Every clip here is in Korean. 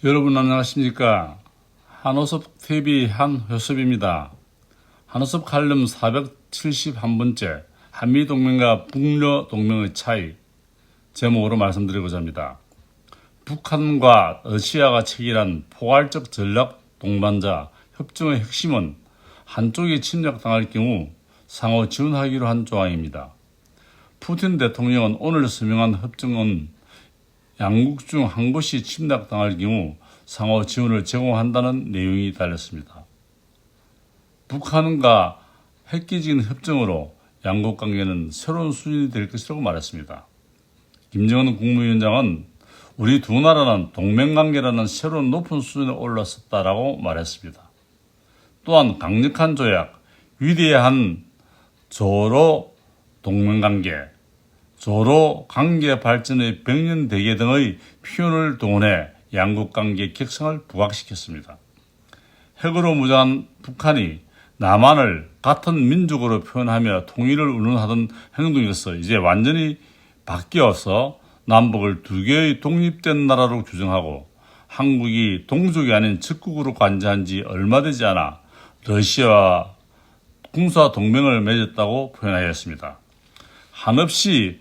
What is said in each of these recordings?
여러분 안녕하십니까? 한호섭 TV 한효섭입니다. 한호섭 칼럼 471번째 한미동맹과 북러동맹의 차이 제목으로 말씀드리고자 합니다. 북한과 러시아가 체결한 포괄적 전략 동반자 협정의 핵심은 한쪽이 침략당할 경우 상호 지원하기로 한 조항입니다. 푸틴 대통령은 오늘 서명한 협정은 양국 중 한 곳이 침략당할 경우 상호 지원을 제공한다는 내용이 달렸습니다. 북한과 획기적인 협정으로 양국 관계는 새로운 수준이 될 것이라고 말했습니다. 김정은 국무위원장은 우리 두 나라는 동맹관계라는 새로운 높은 수준에 올랐었다라고 말했습니다. 또한 강력한 조약, 위대한 조로 동맹관계, 조로 관계 발전의 백년대계 등의 표현을 동원해 양국 관계 격성을 부각시켰습니다. 핵으로 무장한 북한이 남한을 같은 민족으로 표현하며 통일을 운운하던 행동에서 이제 완전히 바뀌어서 남북을 두 개의 독립된 나라로 규정하고 한국이 동족이 아닌 적국으로 관제한 지 얼마 되지 않아 러시아와 군사 동맹을 맺었다고 표현하였습니다. 한없이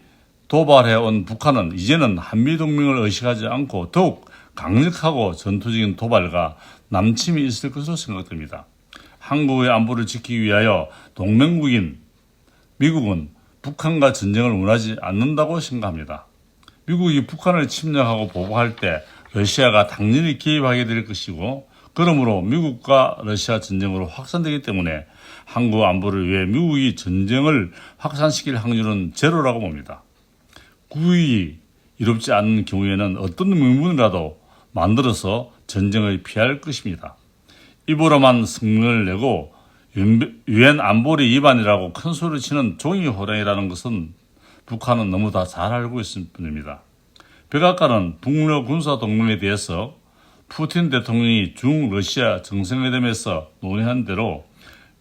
도발해온 북한은 이제는 한미동맹을 의식하지 않고 더욱 강력하고 전투적인 도발과 남침이 있을 것으로 생각됩니다. 한국의 안보를 지키기 위하여 동맹국인 미국은 북한과 전쟁을 원하지 않는다고 생각합니다. 미국이 북한을 침략하고 보복할 때 러시아가 당연히 개입하게 될 것이고 그러므로 미국과 러시아 전쟁으로 확산되기 때문에 한국 안보를 위해 미국이 전쟁을 확산시킬 확률은 제로라고 봅니다. 구역이 이롭지 않은 경우에는 어떤 명분이라도 만들어서 전쟁을 피할 것입니다. 입으로만 성명을 내고 유엔 안보리 위반이라고 큰 소리를 치는 종이호랑이라는 것은 북한은 너무 다 잘 알고 있을 뿐입니다. 백악관은 북러 군사동맹에 대해서 푸틴 대통령이 중러시아 정상회담에서 논의한 대로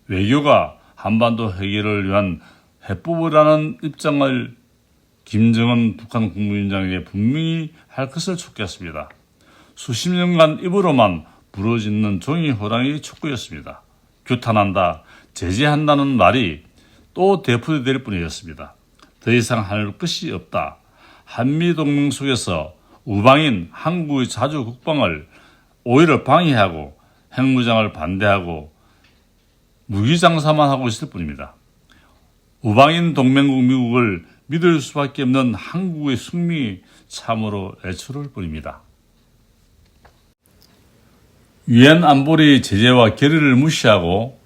외교가 한반도 해결을 위한 해법이라는 입장을 김정은 북한 국무위원장에게 분명히 할 것을 촉구했습니다. 수십 년간 입으로만 부러짓는 종이호랑이 촉구였습니다. 규탄한다, 제재한다는 말이 또 대포될 뿐이었습니다. 더 이상 할 것이 없다. 한미동맹 속에서 우방인 한국의 자주 국방을 오히려 방해하고 핵무장을 반대하고 무기장사만 하고 있을 뿐입니다. 우방인 동맹국 미국을 믿을 수밖에 없는 한국의 승리 참으로 애처로울 뿐입니다. 유엔 안보리 제재와 결의를 무시하고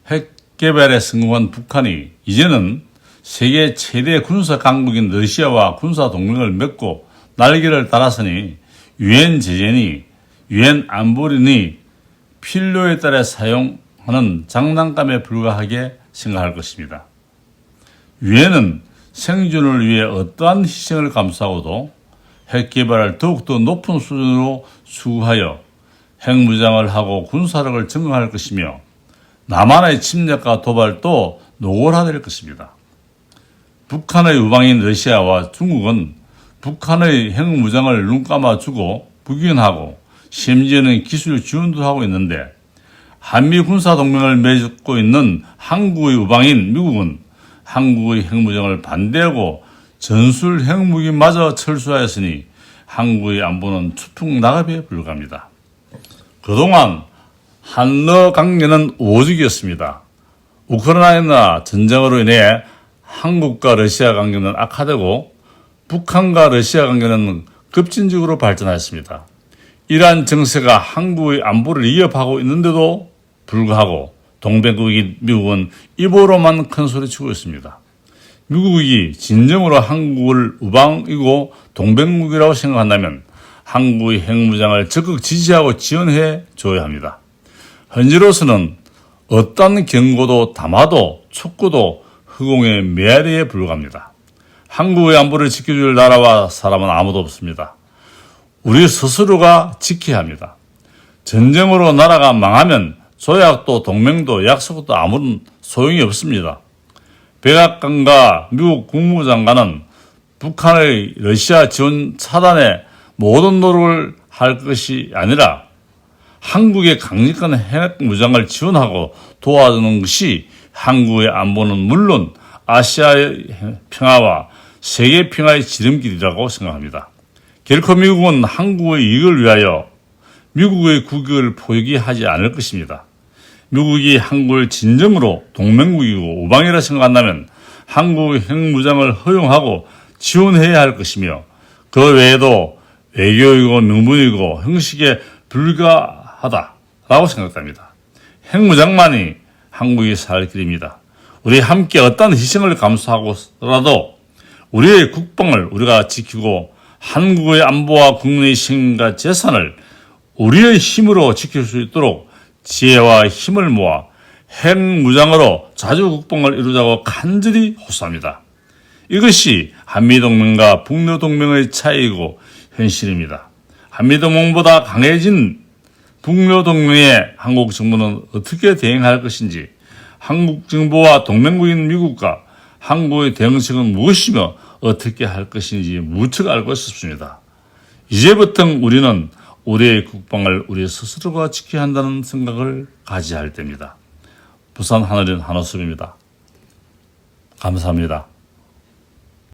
핵 개발에 성공한 북한이 이제는 세계 최대 군사 강국인 러시아와 군사 동맹을 맺고 날개를 달았으니 유엔 제재니 유엔 안보리니 필요에 따라 사용하는 장난감에 불과하게 생각할 것입니다. 유엔은 생존을 위해 어떠한 희생을 감수하고도 핵 개발을 더욱더 높은 수준으로 수구하여 핵무장을 하고 군사력을 증강할 것이며 남한의 침략과 도발도 노골화될 것입니다. 북한의 우방인 러시아와 중국은 북한의 핵무장을 눈감아주고 부인하고 심지어는 기술 지원도 하고 있는데 한미 군사동맹을 맺고 있는 한국의 우방인 미국은 한국의 핵무장을 반대하고 전술 핵무기마저 철수하였으니 한국의 안보는 추풍낙엽에 불과합니다. 그동안 한러 관계는 오죽이었습니다. 우크라이나 전쟁으로 인해 한국과 러시아 관계는 악화되고 북한과 러시아 관계는 급진적으로 발전하였습니다. 이러한 정세가 한국의 안보를 위협하고 있는데도 불구하고 동맹국인 미국은 입으로만 큰소리치고 있습니다. 미국이 진정으로 한국을 우방이고 동맹국이라고 생각한다면 한국의 핵무장을 적극 지지하고 지원해 줘야 합니다. 현재로서는 어떤 경고도 담아도 촉구도 허공의 메아리에 불과합니다. 한국의 안보를 지켜줄 나라와 사람은 아무도 없습니다. 우리 스스로가 지켜야 합니다. 전쟁으로 나라가 망하면 조약도 동맹도 약속도 아무런 소용이 없습니다. 백악관과 미국 국무장관은 북한의 러시아 지원 차단에 모든 노력을 할 것이 아니라 한국의 강력한 핵무장을 지원하고 도와주는 것이 한국의 안보는 물론 아시아의 평화와 세계 평화의 지름길이라고 생각합니다. 결코 미국은 한국의 이익을 위하여 미국의 국익을 포기하지 않을 것입니다. 미국이 한국을 진정으로 동맹국이고 우방이라 생각한다면 한국의 핵무장을 허용하고 지원해야 할 것이며 그 외에도 외교이고 명분이고 형식에 불과하다라고 생각합니다. 핵무장만이 한국이 살 길입니다. 우리 함께 어떤 희생을 감수하고라도 우리의 국방을 우리가 지키고 한국의 안보와 국민의 생명과 재산을 우리의 힘으로 지킬 수 있도록 지혜와 힘을 모아 핵무장으로 자주국방을 이루자고 간절히 호소합니다. 이것이 한미동맹과 북미동맹의 차이이고 현실입니다. 한미동맹보다 강해진 북미동맹에 한국 정부는 어떻게 대응할 것인지, 한국 정부와 동맹국인 미국과 한국의 대응책은 무엇이며 어떻게 할 것인지 무척 알고 싶습니다. 이제부터 우리는 우리의 국방을 우리 스스로가 지켜야 한다는 생각을 가져야 할 때입니다. 부산 하늘인 한호섭입니다. 감사합니다.